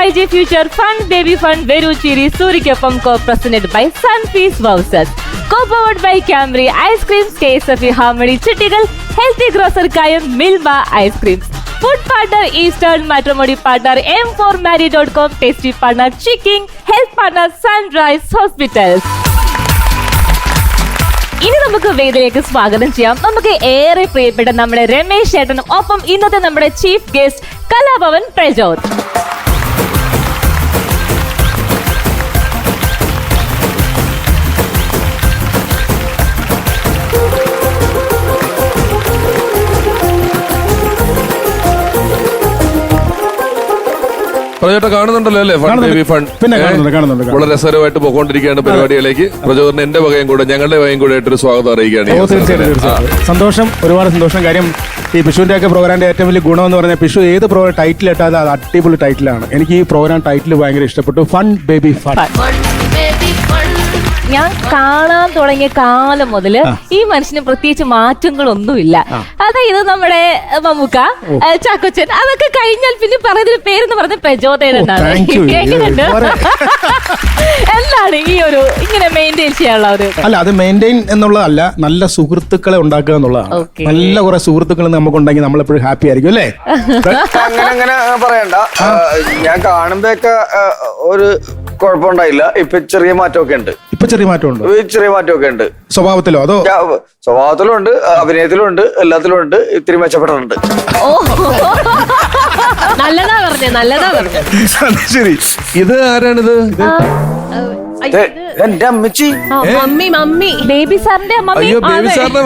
IG Future Fund Baby Fund Veruchiri Surikapam co-presented by Sunfeast Vouchers. Co-powered by Camry Ice Creams, KSFE Harmony Chittigal, Healthy Grocer Kayam, Milma Ice Creams. Food partner Eastern, Matrimony partner M4Marry.com, Tasty partner Chicken, Health partner Sunrise Hospitals. ഇനി നമുക്ക് വേദിയിലേക്ക് സ്വാഗതം ചെയ്യാം. നമുക്ക് ഏറെ പ്രിയപ്പെട്ട നമ്മുടെ രമേശ് ചേട്ടനും ഒപ്പം ഇന്നത്തെ നമ്മുടെ ചീഫ് ഗസ്റ്റ് കലാഭവൻ പ്രജോത്. പ്രജോട്ട കാണുന്നുണ്ടല്ലോ അല്ലേ? ഫണ്ട് ബേബി ഫണ്ട് കാണുന്നുണ്ട്. വളരെ രസകരമായിട്ട് പോയിക്കൊണ്ടിരിക്കുകയാണ് പരിപാടികളിലേക്ക്. പ്രചോദനം എന്റെ വകയും കൂടെ ഞങ്ങളുടെ വകയും കൂടെ ആയിട്ടൊരു സ്വാഗതം അറിയിക്കുകയാണ്. സന്തോഷം, ഒരുപാട് സന്തോഷം. കാര്യം ഈ പിഷുവിന്റെ ഒക്കെ പ്രോഗ്രാമിന്റെ ഏറ്റവും വലിയ ഗുണം എന്ന് പറഞ്ഞാൽ പിഷു ഏത് പ്രോഗ്രാം ടൈറ്റിൽ ഇട്ടാൽ അത് അടിപൊളി ടൈറ്റിലാണ്. എനിക്ക് ഈ പ്രോഗ്രാം ടൈറ്റിൽ ഭയങ്കര ഇഷ്ടപ്പെട്ടു. Fun baby fun. ഞാൻ കാണാൻ തുടങ്ങിയ കാലം മുതല് ഈ മനുഷ്യന് പ്രത്യേകിച്ച് മാറ്റങ്ങളൊന്നുമില്ല. അതായത് നമ്മുടെ മമ്മൂക്ക, ചാക്കോച്ചൻ, അതൊക്കെ കഴിഞ്ഞാൽ പിന്നെ പറയുന്നൊരു പേരെന്ന് പറഞ്ഞ പ്രചോദനാണ്. എന്താണ് ഈ ഒരു ഇങ്ങനെ മെയിൻറ്റെയിൻ ചെയ്യാനുള്ള ഒരു? അല്ല, അത് മെയിൻറ്റെയിൻ എന്നുള്ളതല്ല, നല്ല സുഹൃത്തുക്കളെ ഉണ്ടാക്കുക എന്നുള്ളതാണ്. നല്ല കുറെ സുഹൃത്തുക്കൾ നമുക്കുണ്ടെങ്കിൽ നമ്മളെപ്പോഴും ഹാപ്പി ആയിരിക്കും അല്ലേ? അങ്ങനെ പറയണ്ട. ഞാൻ കാണുമ്പോഴൊക്കെ ഒരു കുഴപ്പമുണ്ടായില്ല. ഇപ്പൊ ചെറിയ മാറ്റമൊക്കെ ഉണ്ട്. ചെറിയ മാറ്റമുണ്ട്. സ്വഭാവത്തിലോ അതോ? സ്വഭാവത്തിലും ഉണ്ട്, അഭിനയത്തിലും ഉണ്ട്, എല്ലാത്തിലും ഉണ്ട്. ഇത്തിരി മെച്ചപ്പെട്ടിട്ടുണ്ട്. നല്ലതാ പറഞ്ഞേ. ശരി, ഇത് ആരാണിത്? എന്റെ അമ്മച്ചി. മമ്മി ബേബി സാറിന്റെ മമ്മി. അയ്യോ, ബേബി സാറിന്റെ